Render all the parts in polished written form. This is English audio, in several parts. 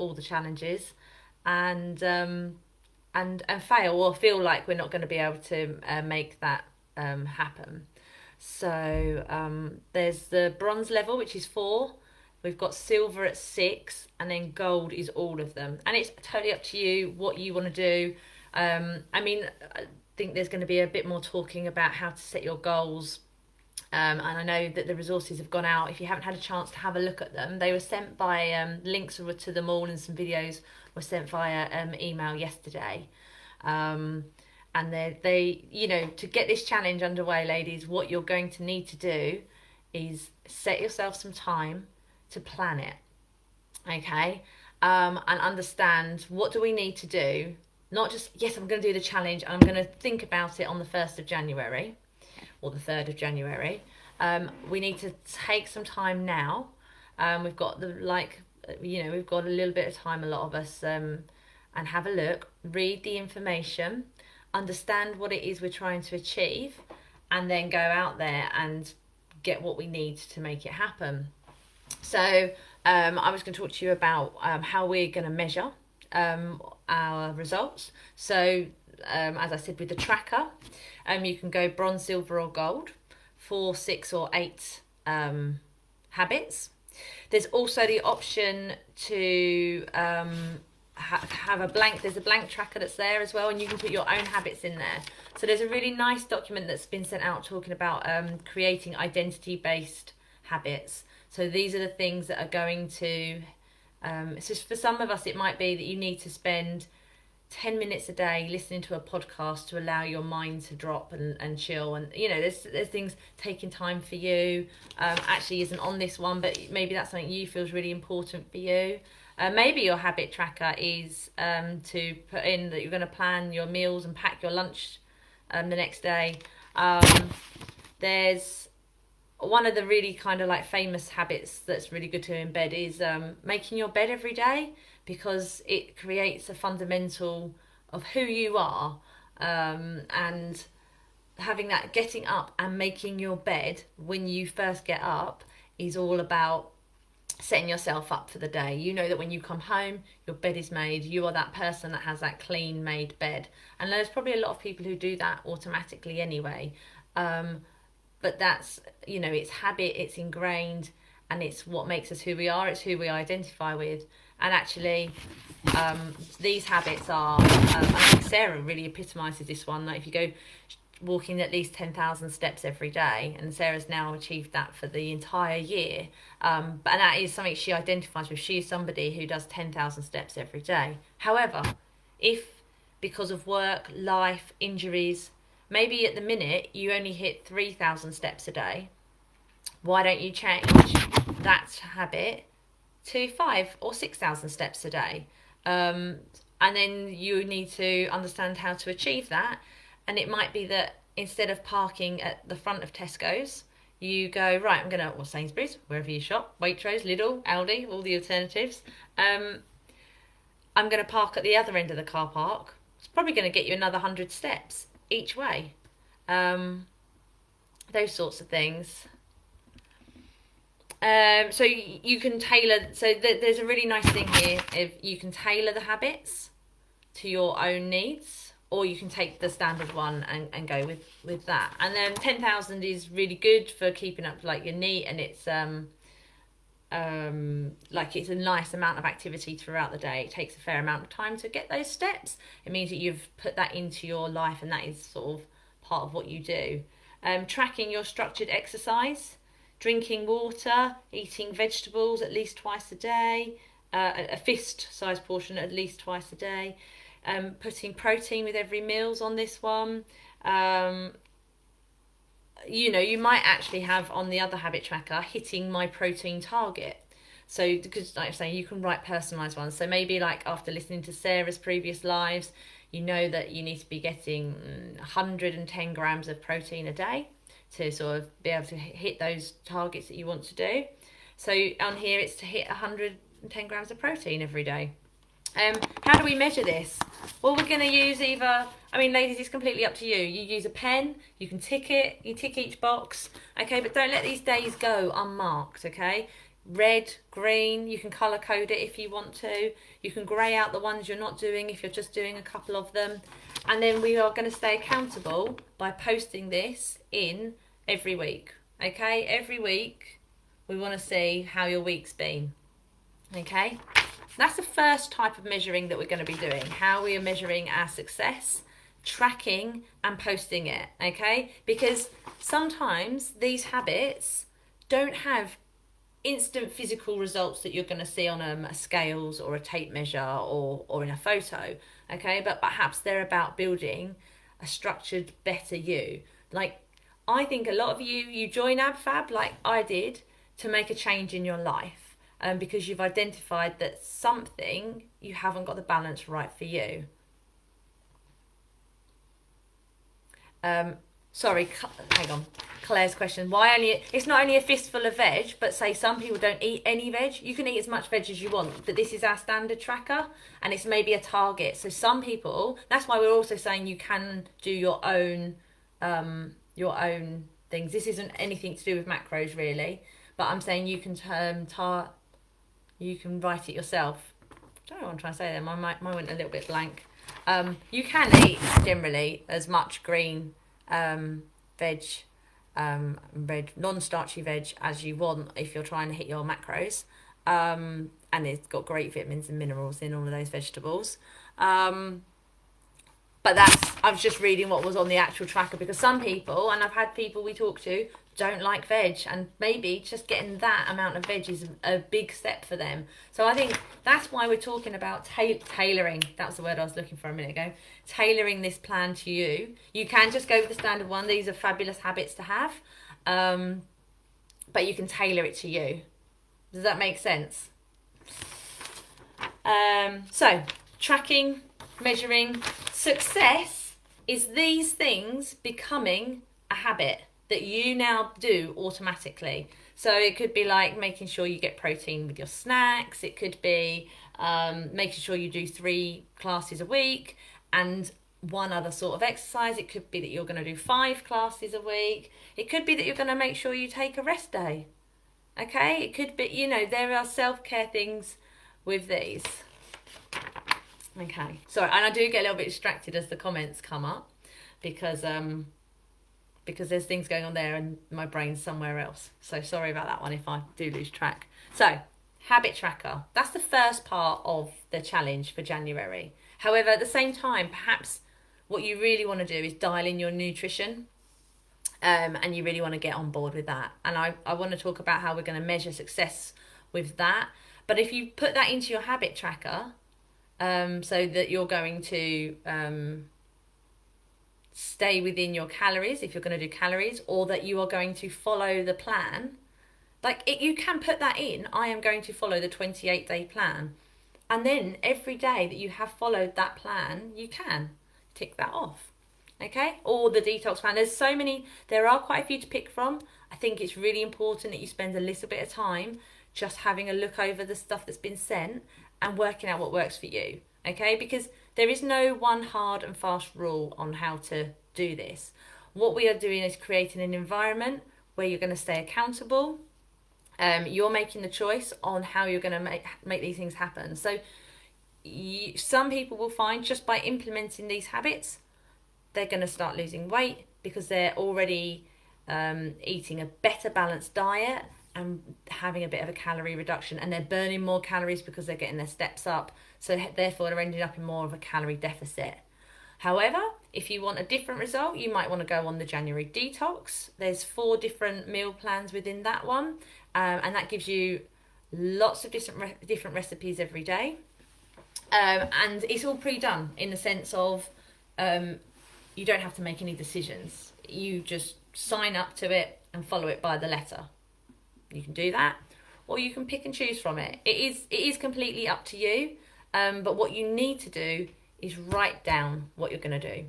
all the challenges, and fail or feel like we're not going to be able to make that happen. So there's the bronze level, which is 4. We've got silver at 6, and then gold is all of them. And it's totally up to you what you want to do. I mean, I think there's going to be a bit more talking about how to set your goals. And I know that the resources have gone out. If you haven't had a chance to have a look at them, they were sent by links to them all, and some videos were sent via email yesterday. And they, you know, to get this challenge underway, ladies, what you're going to need to do is set yourself some time to plan it, okay? And understand, what do we need to do? Not just, yes, I'm going to do the challenge, and I'm going to think about it on the 1st of January or the 3rd of January. We need to take some time now. We've got we've got a little bit of time, a lot of us, and have a look, read the information, understand what it is we're trying to achieve, and then go out there and get what we need to make it happen. So I was going to talk to you about how we're going to measure our results. So as I said, with the tracker, you can go bronze, silver or gold, 4, 6 or 8 habits. There's also the option to have a blank. There's a blank tracker that's there as well, and you can put your own habits in there. So there's a really nice document that's been sent out talking about creating identity-based habits. So these are the things that are going to so for some of us, it might be that you need to spend 10 minutes a day listening to a podcast to allow your mind to drop and chill. And, you know, there's things taking time for you. Actually isn't on this one, but maybe that's something you feel is really important for you. Maybe your habit tracker is to put in that you're going to plan your meals and pack your lunch the next day. There's one of the really kind of like famous habits that's really good to embed is making your bed every day, because it creates a fundamental of who you are, and having that getting up and making your bed when you first get up is all about setting yourself up for the day. You know that when you come home, your bed is made. You are that person that has that clean made bed. And there's probably a lot of people who do that automatically anyway. But that's, you know, it's habit, it's ingrained, and it's what makes us who we are. It's who we identify with. And actually, these habits are, I think Sarah really epitomises this one. Like if you go walking at least 10,000 steps every day, and Sarah's now achieved that for the entire year. And that is something she identifies with. She is somebody who does 10,000 steps every day. However, if because of work, life, injuries, maybe at the minute you only hit 3,000 steps a day, why don't you change that habit to 5 or 6,000 steps a day? And then you need to understand how to achieve that. And it might be that instead of parking at the front of Tesco's, you go, right, I'm going to, or Sainsbury's, wherever you shop, Waitrose, Lidl, Aldi, all the alternatives. I'm going to park at the other end of the car park. It's probably going to get you another 100 steps each way. Those sorts of things. So you can tailor, so there's a really nice thing here. If you can tailor the habits to your own needs, or you can take the standard one and go with that. And then 10,000 is really good for keeping up like your NEAT, and it's like it's a nice amount of activity throughout the day. It takes a fair amount of time to get those steps. It means that you've put that into your life, and that is sort of part of what you do. Tracking your structured exercise, drinking water, eating vegetables at least twice a day, a fist-sized portion at least twice a day. Putting protein with every meals on this one. You know, you might actually have on the other habit tracker hitting my protein target. So because like I'm saying, you can write personalised ones. So maybe like after listening to Sarah's previous lives, you know that you need to be getting 110 grams of protein a day to sort of be able to hit those targets that you want to do. So on here it's to hit 110 grams of protein every day. How do we measure this? Well, we're going to use either, I mean, ladies, it's completely up to you. You use a pen, you can tick it, you tick each box, okay? But don't let these days go unmarked, okay? red, green. You can colour code it if you want to. You can grey out the ones you're not doing if you're just doing a couple of them. And then we are going to stay accountable by posting this in every week. Okay, every week we want to see how your week's been. Okay, that's the first type of measuring that we're going to be doing. How we are measuring our success, tracking and posting it. Okay, because sometimes these habits don't have instant physical results that you're going to see on a scales or a tape measure or in a photo. Okay, but perhaps they're about building a structured, better you. Like, I think a lot of you join AbFab like I did to make a change in your life, because you've identified that something you haven't got the balance right for you. Sorry, hang on. Claire's question. Why only? It's not only a fistful of veg, but say some people don't eat any veg. You can eat as much veg as you want, but this is our standard tracker, and it's maybe a target. So some people. That's why we're also saying you can do your own things. This isn't anything to do with macros really, but I'm saying you can you can write it yourself. I don't know what I'm trying to say there. Mine went a little bit blank. You can eat generally as much green veg, red non-starchy veg as you want if you're trying to hit your macros, and it's got great vitamins and minerals in all of those vegetables. But I was just reading what was on the actual tracker, because some people, and I've had people we talk to, don't like veg, and maybe just getting that amount of veg is a big step for them. So I think that's why we're talking about tailoring. That's the word I was looking for a minute ago. Tailoring this plan to you. You can just go with the standard one. These are fabulous habits to have, but you can tailor it to you. Does that make sense? So tracking, measuring. Success is these things becoming a habit that you now do automatically. So it could be like making sure you get protein with your snacks. It could be making sure you do 3 classes a week and one other sort of exercise. It could be that you're going to do 5 classes a week. It could be that you're going to make sure you take a rest day. Okay? It could be, there are self-care things with these. Okay, sorry, and I do get a little bit distracted as the comments come up, because there's things going on there and my brain's somewhere else. So sorry about that one if I do lose track. So, habit tracker. That's the first part of the challenge for January. However, at the same time, perhaps what you really want to do is dial in your nutrition, and you really want to get on board with that. And I want to talk about how we're going to measure success with that. But if you put that into your habit tracker, so that you're going to stay within your calories, if you're going to do calories, or that you are going to follow the plan, you can put that in. I am going to follow the 28-day plan, and then every day that you have followed that plan, you can tick that off. Okay, or the detox plan. There are quite a few to pick from. I think it's really important that you spend a little bit of time just having a look over the stuff that's been sent and working out what works for you, okay? Because there is no one hard and fast rule on how to do this. What we are doing is creating an environment where you're going to stay accountable. You're making the choice on how you're going to make these things happen. So some people will find just by implementing these habits, they're going to start losing weight because they're already eating a better balanced diet and having a bit of a calorie reduction, and they're burning more calories because they're getting their steps up, so therefore they're ending up in more of a calorie deficit. However, if you want a different result, you might want to go on the January detox. There's 4 different meal plans within that one, and that gives you lots of different recipes every day, and it's all pre-done in the sense of you don't have to make any decisions. You just sign up to it and follow it by the letter. You can do that, or you can pick and choose from it. It is completely up to you, but what you need to do is write down what you're going to do.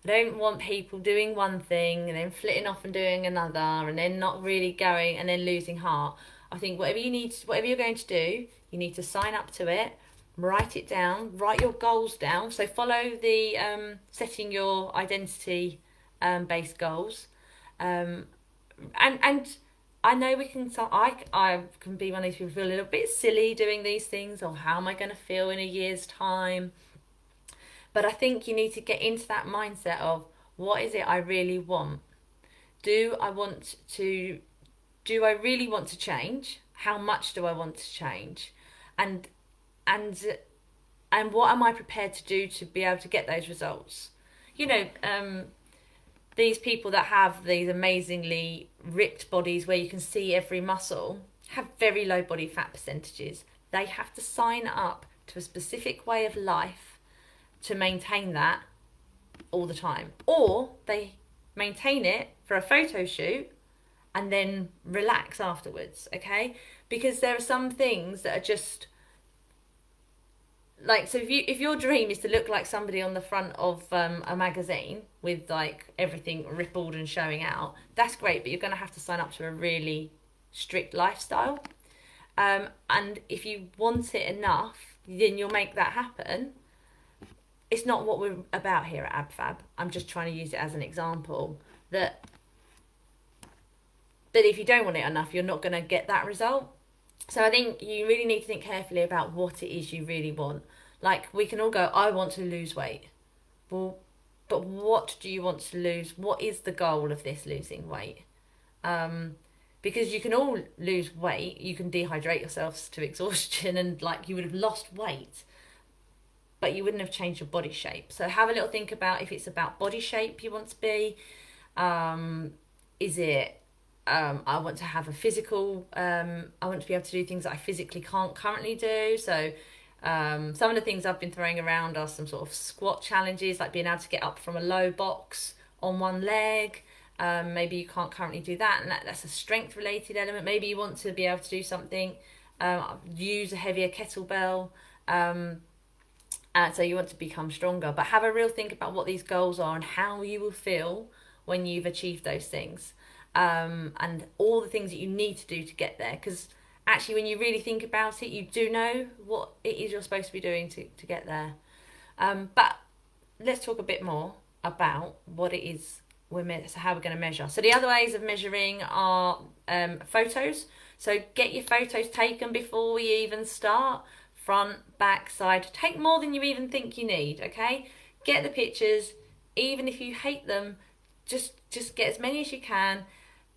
I don't want people doing one thing and then flitting off and doing another and then not really going and then losing heart. I think whatever you're going to do, you need to sign up to it, write it down, write your goals down. So follow the setting your identity based goals, and I know we can. So I can be one of these people who feel a little bit silly doing these things, or how am I going to feel in a year's time? But I think you need to get into that mindset of, what is it I really want? Do I want to? Do I really want to change? How much do I want to change? And and and what am I prepared to do to be able to get those results? You know, these people that have these amazingly ripped bodies where you can see every muscle have very low body fat percentages. They have to sign up to a specific way of life to maintain that all the time. Or they maintain it for a photo shoot and then relax afterwards, okay? Because there are some things that are just like, so if your dream is to look like somebody on the front of a magazine with like everything rippled and showing out, that's great, but you're going to have to sign up to a really strict lifestyle. And if you want it enough, then you'll make that happen. It's not what we're about here at AbFab. I'm just trying to use it as an example that if you don't want it enough, you're not going to get that result. So I think you really need to think carefully about what it is you really want. Like, we can all go, I want to lose weight. Well, but what do you want to lose? What is the goal of this losing weight? Because you can all lose weight. You can dehydrate yourselves to exhaustion and like you would have lost weight, but you wouldn't have changed your body shape. So have a little think about if it's about body shape you want to be. Is it I want to have a physical, I want to be able to do things that I physically can't currently do. So some of the things I've been throwing around are some sort of squat challenges, like being able to get up from a low box on one leg. Maybe you can't currently do that, and that's a strength related element. Maybe you want to be able to do something, use a heavier kettlebell. So you want to become stronger, but have a real think about what these goals are and how you will feel when you've achieved those things. And all the things that you need to do to get there, because actually when you really think about it, you do know what it is you're supposed to be doing to get there. But let's talk a bit more about what it is so how we're going to measure. So the other ways of measuring are photos. So get your photos taken before we even start. Front, back, side. Take more than you even think you need, okay? Get the pictures. Even if you hate them, just get as many as you can.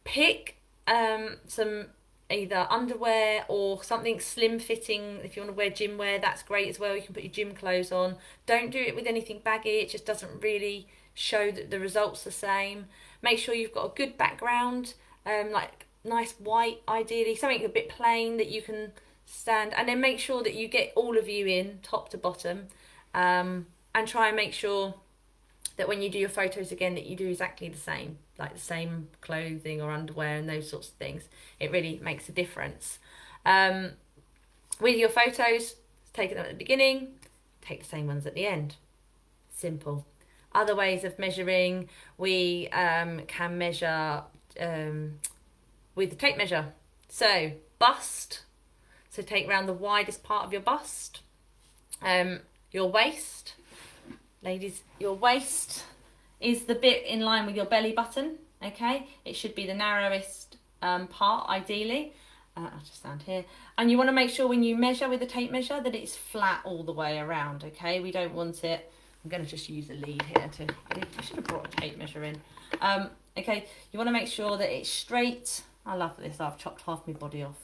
Pick some either underwear or something slim fitting. If you want to wear gym wear, that's great as well. You can put your gym clothes on. Don't do it with anything baggy. It just doesn't really show that the results the same. Make sure you've got a good background, like nice white ideally, something a bit plain that you can stand, and then make sure that you get all of you in top to bottom, and try and make sure that when you do your photos again that you do exactly the same, like the same clothing or underwear and those sorts of things. It really makes a difference. With your photos, take them at the beginning, take the same ones at the end. Simple. Other ways of measuring, we can measure with the tape measure. So bust, so take round the widest part of your bust. Your waist, ladies, your waist is the bit in line with your belly button, okay? It should be the narrowest part, ideally. I'll just stand here. And you want to make sure when you measure with the tape measure that it's flat all the way around, okay? We don't want it... I'm going to just use a lead here I should have brought a tape measure in. Okay, you want to make sure that it's straight. I love this, I've chopped half my body off.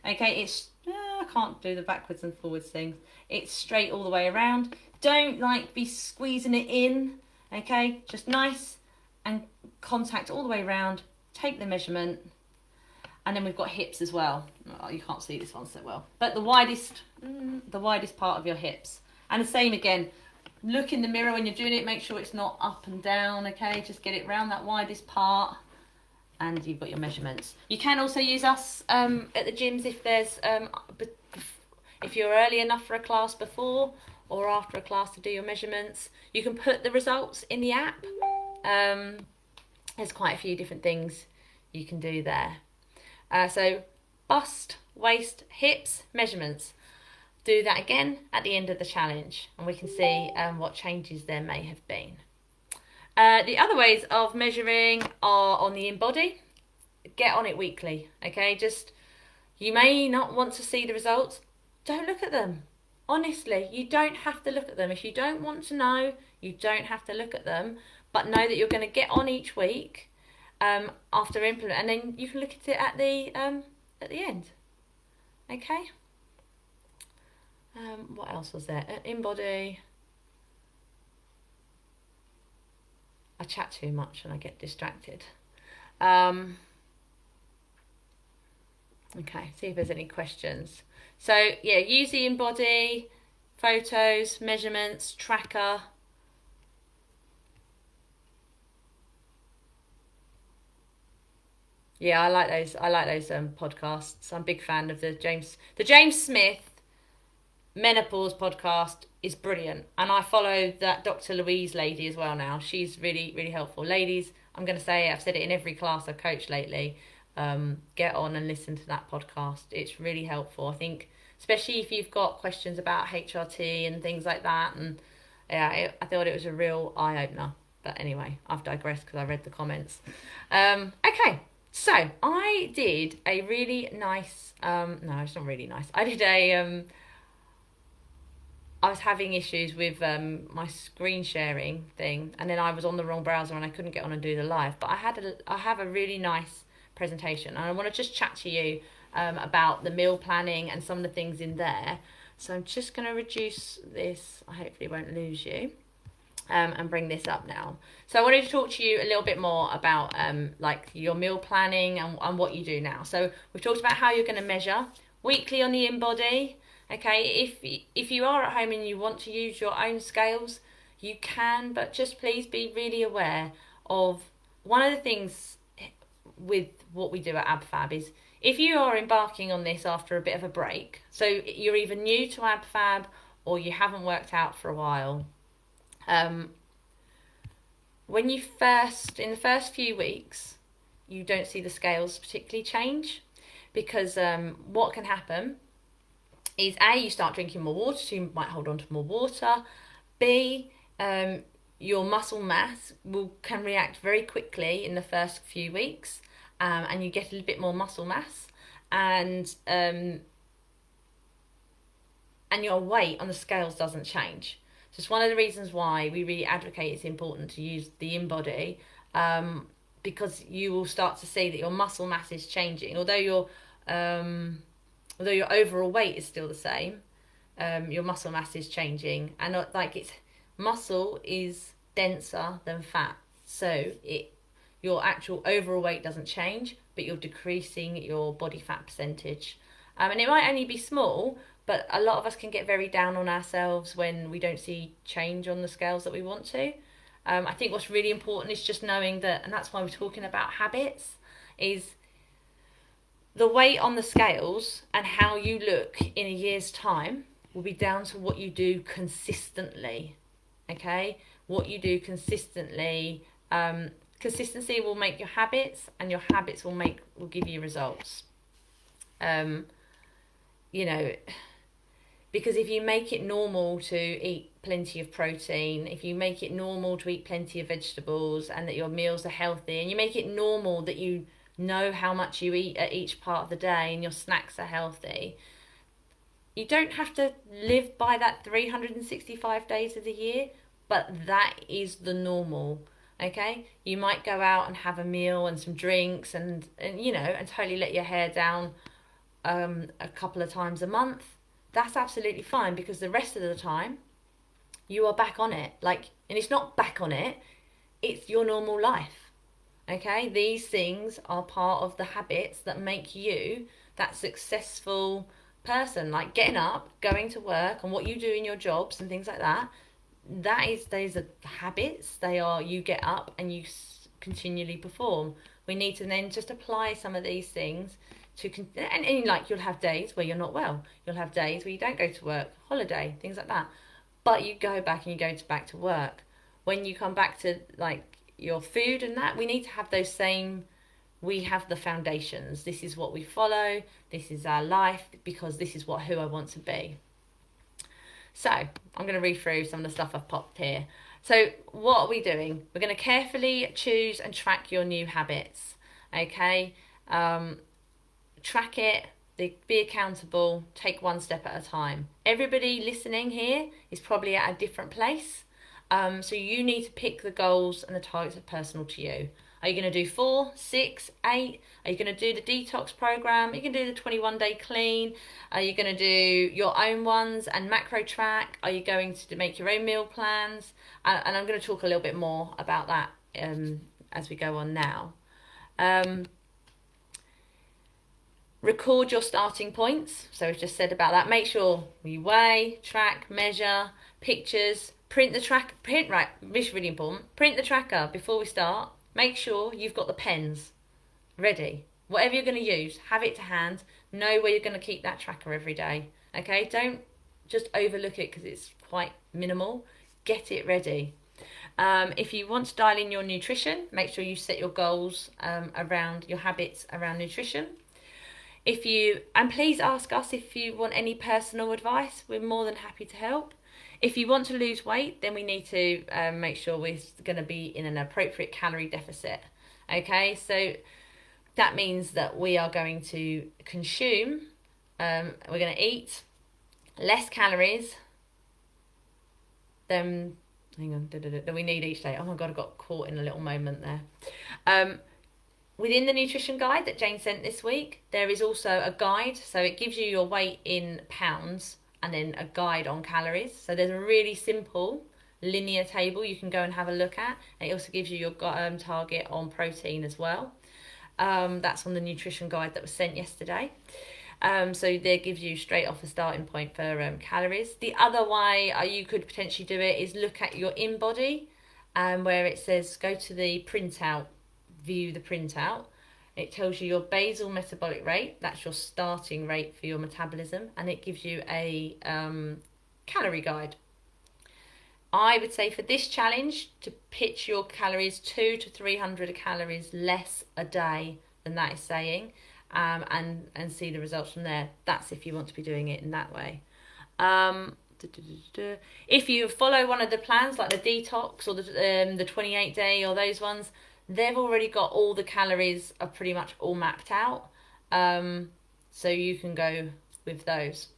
Okay, it's... I can't do the backwards and forwards things. It's straight all the way around. Don't like be squeezing it in, okay? Just nice and contact all the way around. Take the measurement. And then we've got hips as well. Oh, you can't see this one so well. But the widest part of your hips. And the same again. Look in the mirror when you're doing it. Make sure it's not up and down, okay? Just get it round that widest part. And you've got your measurements. You can also use us at the gyms if there's... if you're early enough for a class before or after a class to do your measurements. You can put the results in the app. There's quite a few different things you can do there. So bust, waist, hips, measurements. Do that again at the end of the challenge and we can see what changes there may have been. The other ways of measuring are on the InBody. Get on it weekly, okay? Just, you may not want to see the results. Don't look at them. Honestly, you don't have to look at them. If you don't want to know, you don't have to look at them. But know that you're going to get on each week after implement, and then you can look at it at the end. Okay. What else was there? InBody. I chat too much and I get distracted. Okay, see if there's any questions. So yeah, use the InBody, photos, measurements, tracker. Yeah, I like those. I like those podcasts. I'm a big fan of the James Smith menopause podcast is brilliant, and I follow that Dr. Louise lady as well now. She's really, really helpful. Ladies, I'm going to say, I've said it in every class I've coached lately, get on and listen to that podcast. It's really helpful. I think, especially if you've got questions about HRT and things like that, and yeah, I thought it was a real eye-opener. But anyway, I've digressed because I read the comments. Okay, so I did a really nice, no, it's not really nice. I did I was having issues with my screen sharing thing, and then I was on the wrong browser and I couldn't get on and do the live. But I have a really nice presentation, and I want to just chat to you about the meal planning and some of the things in there. So I'm just going to reduce this. I hopefully won't lose you, and bring this up now. So I wanted to talk to you a little bit more about like your meal planning and what you do now. So we've talked about how you're going to measure weekly on the InBody. Okay, if you are at home and you want to use your own scales, you can, but just please be really aware of one of the things with what we do at AbFab is if you are embarking on this after a bit of a break, so you're either new to AbFab or you haven't worked out for a while, when you in the first few weeks, you don't see the scales particularly change, because what can happen is A, you start drinking more water, so you might hold on to more water. B, your muscle mass can react very quickly in the first few weeks, and you get a little bit more muscle mass, and your weight on the scales doesn't change. So it's one of the reasons why we really advocate it's important to use the InBody, because you will start to see that your muscle mass is changing. Although your overall weight is still the same, your muscle mass is changing, and muscle is denser than fat, so your actual overall weight doesn't change, but you're decreasing your body fat percentage, and it might only be small, but a lot of us can get very down on ourselves when we don't see change on the scales that we want to. I think what's really important is just knowing that, and that's why we're talking about habits, is the weight on the scales and how you look in a year's time will be down to what you do consistently. Okay? What you do consistently. Consistency will make your habits, and your habits will give you results. Because if you make it normal to eat plenty of protein, if you make it normal to eat plenty of vegetables, and that your meals are healthy, and you make it normal that you know how much you eat at each part of the day and your snacks are healthy, you don't have to live by that 365 days of the year, but that is the normal. Okay, you might go out and have a meal and some drinks and totally let your hair down a couple of times a month. That's absolutely fine, because the rest of the time you are back on it. And it's not back on it, it's your normal life. Okay, these things are part of the habits that make you that successful person, like getting up, going to work, and what you do in your jobs and things like that. Those are habits. They are, you get up and you continually perform. We need to then just apply some of these things and you'll have days where you're not well. You'll have days where you don't go to work, holiday, things like that. But you go back and you go back to work. When you come back to your food and that, we need to have those same. We have the foundations. This is what we follow. This is our life, because this is who I want to be. So I'm going to read through some of the stuff I've popped here. So what are we doing? We're going to carefully choose and track your new habits. Okay, track it. Be accountable. Take one step at a time. Everybody listening here is probably at a different place. So you need to pick the goals and the targets that are personal to you. Are you going to do 4, 6, 8? Are you going to do the detox program? Are you going to do the 21-day clean? Are you going to do your own ones and macro track? Are you going to make your own meal plans? And I'm going to talk a little bit more about that as we go on now. Record your starting points. So we've just said about that. Make sure you weigh, track, measure, pictures, print the tracker. Right, this is really important. Print the tracker before we start. Make sure you've got the pens ready. Whatever you're going to use, have it to hand. Know where you're going to keep that tracker every day. Okay, don't just overlook it because it's quite minimal. Get it ready. If you want to dial in your nutrition, make sure you set your goals around your habits around nutrition. And please ask us if you want any personal advice. We're more than happy to help. If you want to lose weight, then we need to make sure we're going to be in an appropriate calorie deficit. Okay, so that means that we are going to consume, we're going to eat less calories than we need each day. Oh my God, I got caught in a little moment there. Within the nutrition guide that Jane sent this week, there is also a guide. So it gives you your weight in pounds and then a guide on calories. So there's a really simple linear table you can go and have a look at. And it also gives you your target on protein as well. That's on the nutrition guide that was sent yesterday. So there gives you straight off a starting point for calories. The other way you could potentially do it is look at your in-body where it says go to the printout, view the printout. It tells you your basal metabolic rate, that's your starting rate for your metabolism, and it gives you a calorie guide. I would say for this challenge to pitch your calories 200 to 300 calories less a day than that is saying, and see the results from there. That's if you want to be doing it in that way. If you follow one of the plans like the detox or the 28 day or those ones, they've already got all the calories are pretty much all mapped out. So you can go with those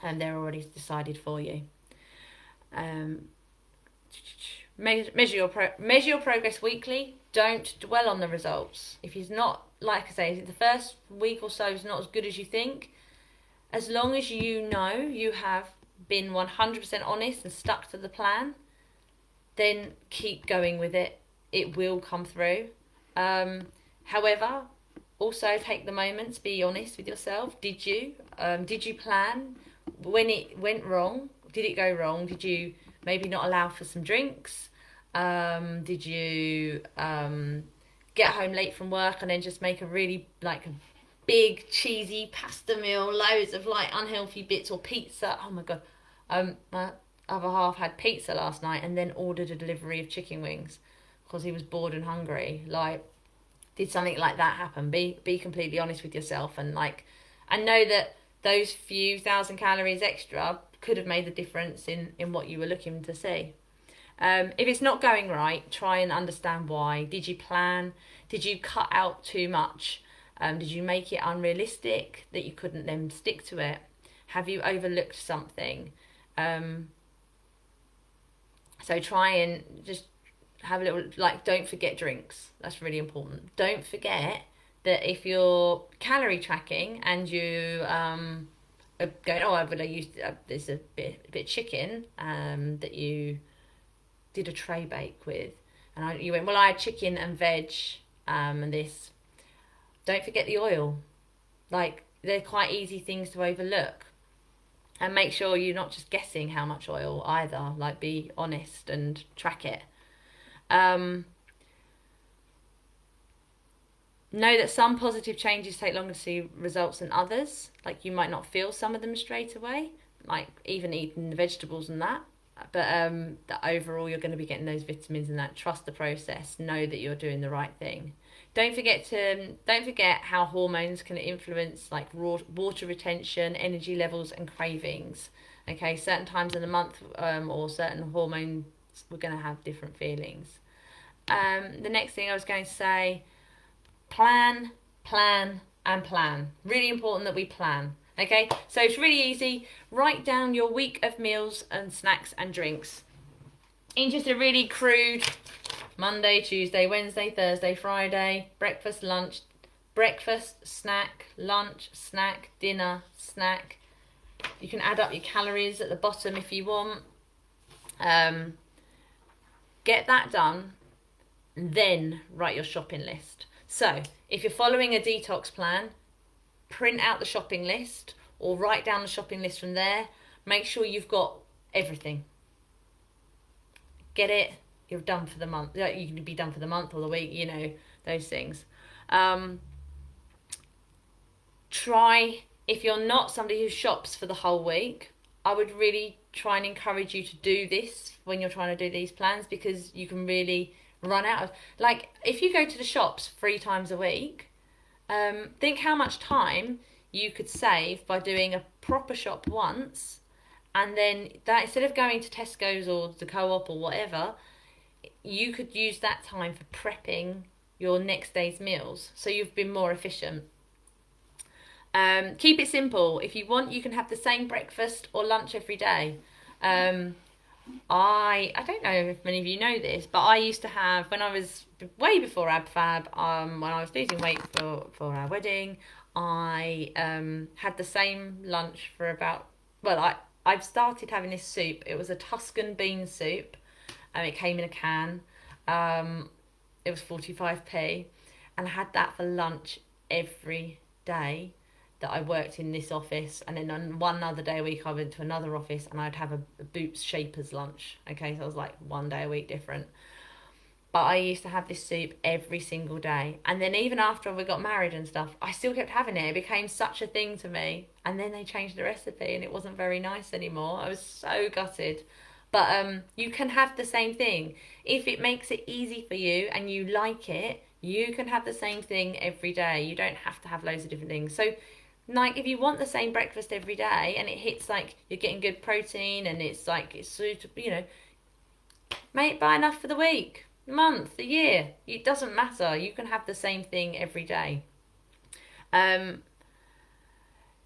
and they're already decided for you. Measure your progress weekly. Don't dwell on the results. If it's not, like I say, the first week or so is not as good as you think, as long as you know you have been 100% honest and stuck to the plan, then keep going with it. It will come through. However, also take the moment to be honest with yourself. Did you plan? When it went wrong, did it go wrong? Did you maybe not allow for some drinks? Did you get home late from work and then just make a really a big cheesy pasta meal, loads of unhealthy bits or pizza? Oh my God. My other half had pizza last night and then ordered a delivery of chicken wings because he was bored and hungry. Did something like that happen? Be completely honest with yourself and know that those few thousand calories extra could have made the difference in what you were looking to see. If it's not going right, try and understand why. Did you plan? Did you cut out too much? Did you make it unrealistic that you couldn't then stick to it? Have you overlooked something? So try and just have a little, don't forget drinks. That's really important. Don't forget that if you're calorie tracking and you going, but I used there's a bit chicken that you did a tray bake with, and you went, well, I had chicken and veg and this. Don't forget the oil. They're quite easy things to overlook. And make sure you're not just guessing how much oil either. Be honest and track it. Know that some positive changes take longer to see results than others. You might not feel some of them straight away, even eating the vegetables and that. But that overall you're going to be getting those vitamins and that. Trust the process. Know that you're doing the right thing. Don't forget how hormones can influence water retention, energy levels, and cravings. Okay, certain times in the month or certain hormone we're going to have different feelings. The next thing I was going to say, plan, plan, and plan. Really important that we plan. Okay, so it's really easy. Write down your week of meals and snacks and drinks in just a really crude Monday, Tuesday, Wednesday, Thursday, Friday, breakfast, snack, lunch, snack, dinner, snack. You can add up your calories at the bottom if you want. Get that done, then write your shopping list. So if you're following a detox plan, print out the shopping list or write down the shopping list from there. Make sure you've got everything. Get it, you're done for the month. You can be done for the month or the week, those things. Try, if you're not somebody who shops for the whole week, I would really try and encourage you to do this when you're trying to do these plans, because you can really run out of, like, if you go to the shops 3 times a week, think how much time you could save by doing a proper shop once, and then that, instead of going to Tesco's or the Co-op or whatever, you could use that time for prepping your next day's meals, so you've been more efficient. Keep it simple. If you want, you can have the same breakfast or lunch every day. I don't know if many of you know this, but I used to have, when I was way before AbFab, when I was losing weight for our wedding, I had the same lunch for about, I've started having this soup. It was a Tuscan bean soup. It came in a can. It was 45p, and I had that for lunch every day that I worked in this office, and then on one other day a week I went to another office and I'd have a Boots Shaper's lunch. Okay, so it was like one day a week different. But I used to have this soup every single day, and then even after we got married and stuff, I still kept having it. It became such a thing to me, and then they changed the recipe and it wasn't very nice anymore. I was so gutted. But you can have the same thing. If it makes it easy for you and you like it, you can have the same thing every day. You don't have to have loads of different things. So, like, if you want the same breakfast every day and it hits like you're getting good protein and it's like it's suitable, buy enough for the week, month, a year. It doesn't matter. You can have the same thing every day.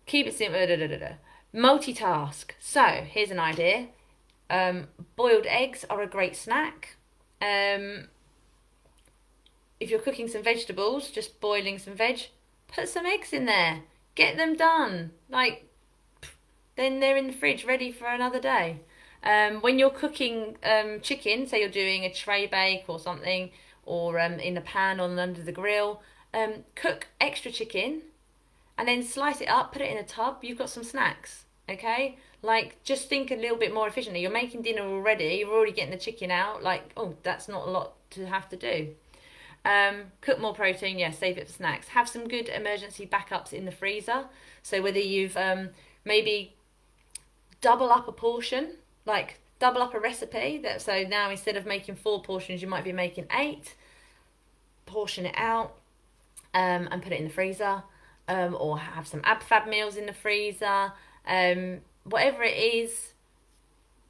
Keep it simple. Multitask. So here's an idea. Boiled eggs are a great snack. If you're cooking some vegetables, just boiling some veg, put some eggs in there. Get them done. Then they're in the fridge ready for another day. When you're cooking chicken, say you're doing a tray bake or something, or in a pan or under the grill, cook extra chicken and then slice it up, put it in a tub. You've got some snacks, okay? Just think a little bit more efficiently. You're making dinner already. You're already getting the chicken out. That's not a lot to have to do. Cook more protein, save it for snacks. Have some good emergency backups in the freezer. So whether you've maybe double up a portion, double up a recipe, so now instead of making 4 portions, you might be making 8. Portion it out and put it in the freezer, or have some AbFab meals in the freezer. Whatever it is,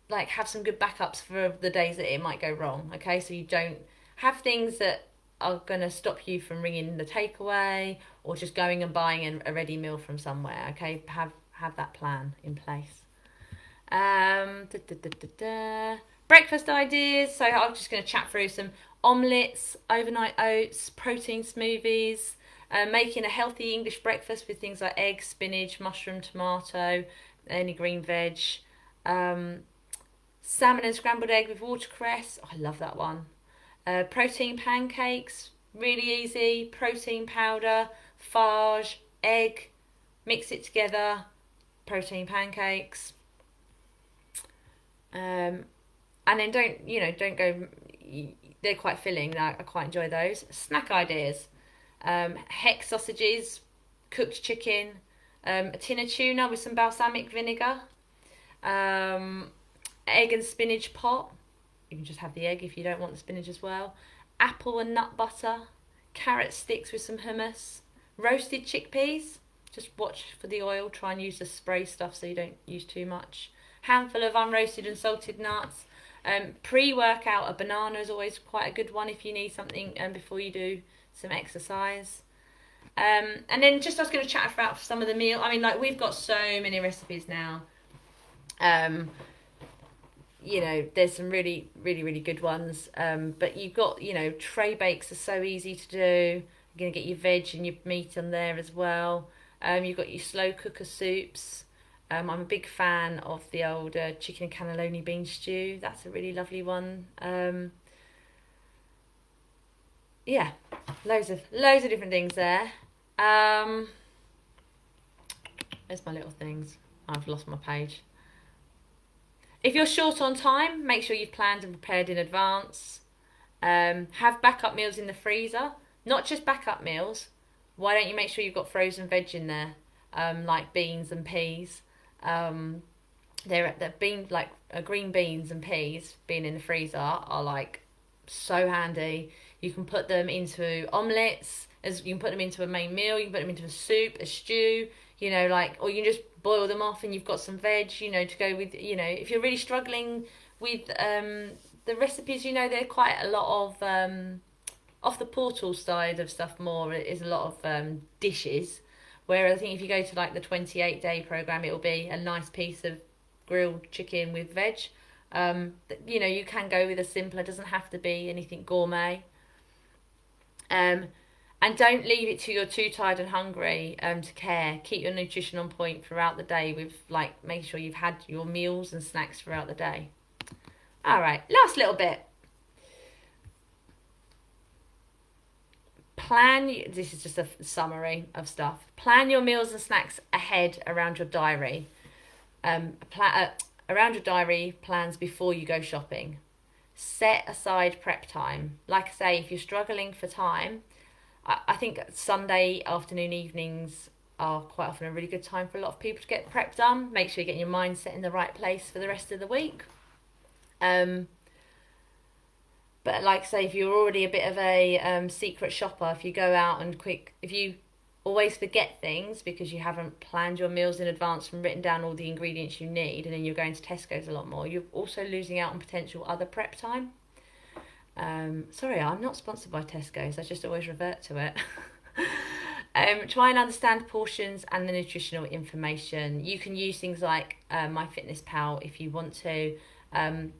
have some good backups for the days that it might go wrong. Okay, so you don't have things that are going to stop you from ringing the takeaway or just going and buying a ready meal from somewhere. Okay, have that plan in place. Breakfast ideas. So I'm just going to chat through some omelettes, overnight oats, protein smoothies, making a healthy English breakfast with things like eggs, spinach, mushroom, tomato, any green veg, salmon and scrambled egg with watercress. I love that one. Protein pancakes, really easy. Protein powder, farge, egg, mix it together. Protein pancakes. And then don't go. They're quite filling. I quite enjoy those. Snack ideas: heck sausages, cooked chicken, a tin of tuna with some balsamic vinegar, egg and spinach pot. You can just have the egg if you don't want the spinach as well. Apple and nut butter, carrot sticks with some hummus, roasted chickpeas. Just watch for the oil. Try and use the spray stuff so you don't use too much. Handful of unroasted and salted nuts. Pre-workout, a banana is always quite a good one if you need something before you do some exercise. And then just I was going to chat about some of the meal. I mean, like we've got so many recipes now. There's some really, really, really good ones. But you've got, tray bakes are so easy to do. You're going to get your veg and your meat on there as well. You've got your slow cooker soups. I'm a big fan of the old chicken and cannelloni bean stew. That's a really lovely one. Yeah, loads of different things there. There's my little things. I've lost my page. If you're short on time, make sure you've planned and prepared in advance. Have backup meals in the freezer. Not just backup meals. Why don't you make sure you've got frozen veg in there, like beans and peas. Green beans and peas being in the freezer are like so handy. You can put them into omelettes, as you can put them into a main meal. You can put them into a soup, a stew. Or you can just boil them off and you've got some veg. To go with. If you're really struggling with the recipes, they're quite a lot of off the portal side of stuff. More it is a lot of dishes. Whereas I think if you go to like the 28-day program, it will be a nice piece of grilled chicken with veg. You can go with a simpler. It doesn't have to be anything gourmet. And don't leave it till you're too tired and hungry to care. Keep your nutrition on point throughout the day with making sure you've had your meals and snacks throughout the day. All right, last little bit. This is just a summary of stuff. Plan your meals and snacks ahead around your diary. Around your diary plans before you go shopping. Set aside prep time. Like I say, if you're struggling for time, I think Sunday afternoon evenings are quite often a really good time for a lot of people to get prep done. Make sure you're getting your mindset in the right place for the rest of the week. But like I say, if you're already a bit of a secret shopper, if you go out and if you always forget things because you haven't planned your meals in advance and written down all the ingredients you need, and then you're going to Tesco's a lot more, you're also losing out on potential other prep time. Sorry, I'm not sponsored by Tesco's. I just always revert to it. Try and understand portions and the nutritional information. You can use things like MyFitnessPal if you want to.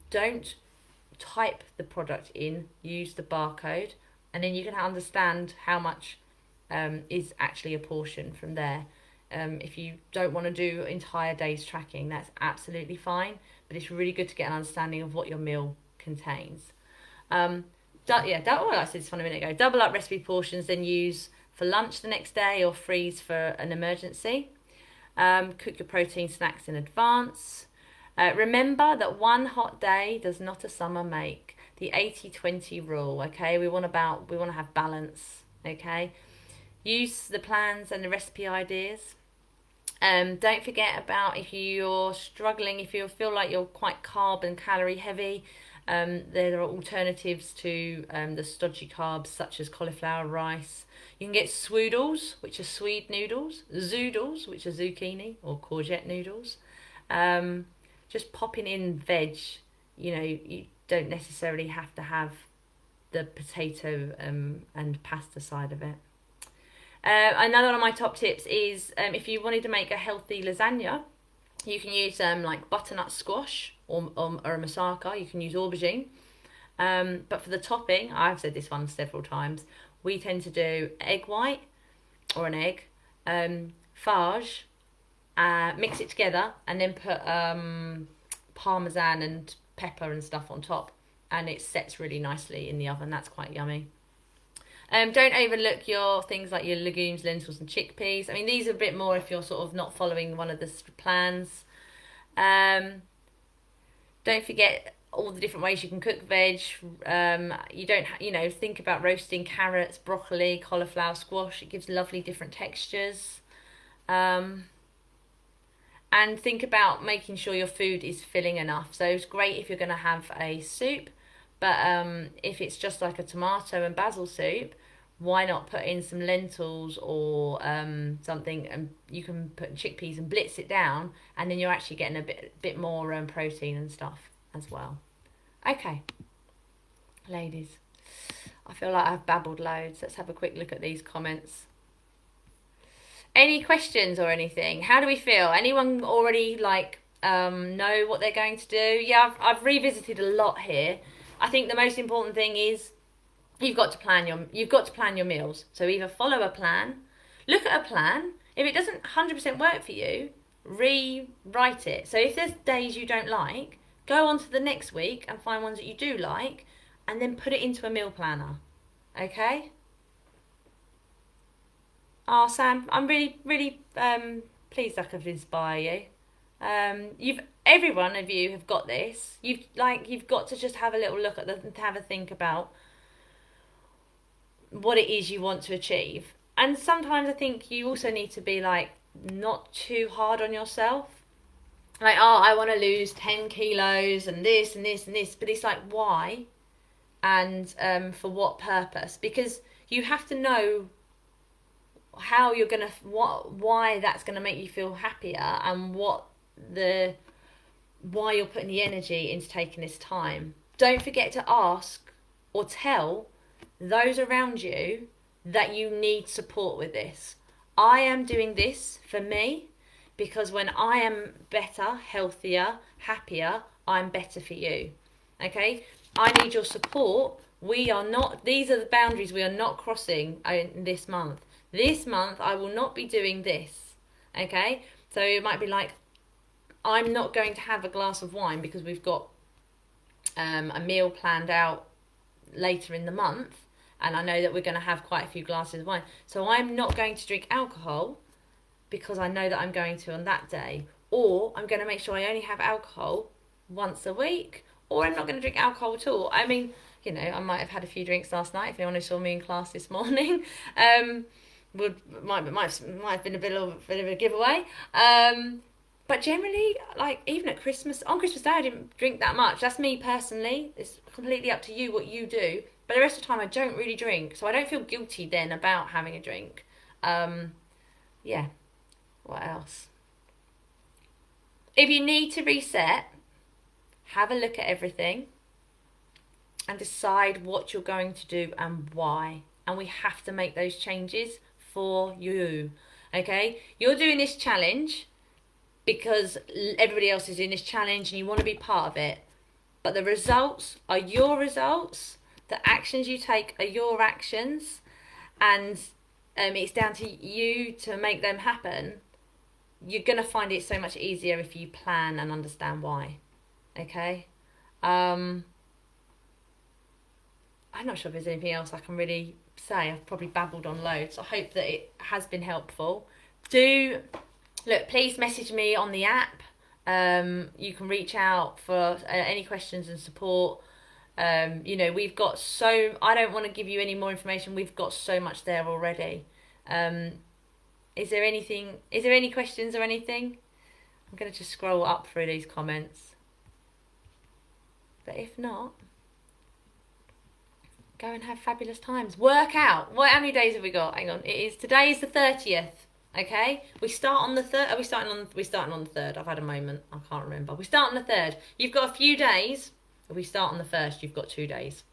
Don't type the product in, use the barcode, and then you can understand how much is actually a portion from there. If you don't want to do entire days tracking, that's absolutely fine, but it's really good to get an understanding of what your meal contains. I said this one a minute ago. Double up recipe portions, then use for lunch the next day or freeze for an emergency. Cook your protein snacks in advance. Remember that one hot day does not a summer make. The 80-20 rule, okay? We want to have balance, okay? Use the plans and the recipe ideas. Don't forget about if you're struggling, if you feel like you're quite carb and calorie heavy, there are alternatives to the stodgy carbs such as cauliflower rice. You can get swoodles, which are swede noodles, zoodles, which are zucchini or courgette noodles. Just popping in veg, you don't necessarily have to have the potato and pasta side of it. Another one of my top tips is if you wanted to make a healthy lasagna, you can use like butternut squash or a moussaka. You can use aubergine. But for the topping, I've said this one several times, we tend to do egg white or an egg, farge, mix it together, and then put parmesan and pepper and stuff on top, and it sets really nicely in the oven. That's quite yummy. Don't overlook your things like your legumes, lentils and chickpeas. I mean, these are a bit more if you're sort of not following one of the plans. Don't forget all the different ways you can cook veg. You don't, think about roasting carrots, broccoli, cauliflower, squash. It gives lovely different textures. And think about making sure your food is filling enough. So it's great if you're going to have a soup, but if it's just like a tomato and basil soup, why not put in some lentils or something, and you can put chickpeas and blitz it down, and then you're actually getting a bit more protein and stuff as well. Okay, ladies. I feel like I've babbled loads. Let's have a quick look at these comments. Any questions or anything? How do we feel? Anyone already know what they're going to do? Yeah, I've revisited a lot here. I think the most important thing is you've got to plan your meals. So either follow a plan, look at a plan. If it doesn't 100% work for you, rewrite it. So if there's days you don't like, go on to the next week and find ones that you do like, and then put it into a meal planner. Okay? Oh, Sam, I'm really, really pleased I could inspire you. Every one of you have got this. You've got to just have a little look at have a think about what it is you want to achieve. And sometimes I think you also need to be not too hard on yourself. Like, oh, I want to lose 10 kilos and this and this and this. But it's like, why? And for what purpose? Because you have to know how you're going to, why that's going to make you feel happier, and why you're putting the energy into taking this time. Don't forget to ask or tell those around you that you need support with this. I am doing this for me because when I am better, healthier, happier, I'm better for you. Okay? I need your support. These are the boundaries we are not crossing in this month. This month I will not be doing this. Okay? So it might be like, I'm not going to have a glass of wine because we've got a meal planned out later in the month, and I know that we're going to have quite a few glasses of wine. So I'm not going to drink alcohol because I know that I'm going to on that day. Or I'm going to make sure I only have alcohol once a week, or I'm not going to drink alcohol at all. I mean, I might have had a few drinks last night. If anyone who saw me in class this morning, might have been a bit of a giveaway. But generally, even at Christmas, on Christmas Day, I didn't drink that much. That's me personally. It's completely up to you what you do. But the rest of the time, I don't really drink. So I don't feel guilty then about having a drink. Yeah. What else? If you need to reset, have a look at everything and decide what you're going to do and why. And we have to make those changes for you. Okay? You're doing this challenge because everybody else is in this challenge and you want to be part of it. But the results are your results. The actions you take are your actions. And it's down to you to make them happen. You're going to find it so much easier if you plan and understand why. Okay? I'm not sure if there's anything else I can really say. I've probably babbled on loads. I hope that it has been helpful. Please message me on the app. You can reach out for any questions and support. We've got I don't want to give you any more information. We've got so much there already. Is there any questions or anything? I'm going to just scroll up through these comments. But if not, go and have fabulous times. Work out. How many days have we got? Hang on. Today is the 30th. Okay, we start on the 3rd. We're starting on the 3rd. I've had a moment. I can't remember. We start on the 3rd. You've got a few days. If we start on the 1st, you've got 2 days.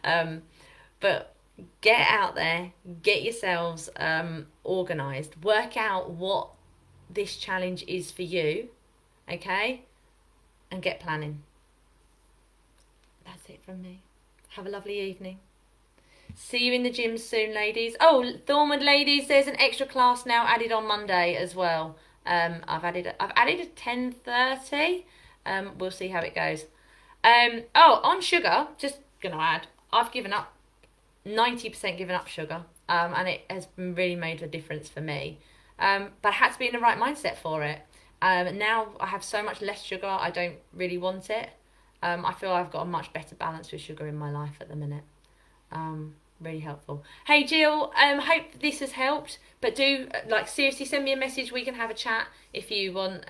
But get out there. Get yourselves organised. Work out what this challenge is for you. Okay, and get planning. That's it from me. Have a lovely evening. See you in the gym soon, ladies. Oh, Thornwood ladies, there's an extra class now added on Monday as well. I've added a 10:30. We'll see how it goes. On sugar, just gonna add, I've given up 90% given up sugar. And it has really made a difference for me. But I had to be in the right mindset for it. Now I have so much less sugar, I don't really want it. I feel I've got a much better balance with sugar in my life at the minute. Really helpful. Hey Jill, hope this has helped, but do seriously send me a message. We can have a chat if you want.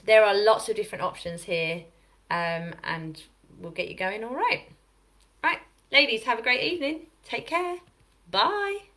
There are lots of different options here, and we'll get you going. All right, ladies, have a great evening. Take care. Bye.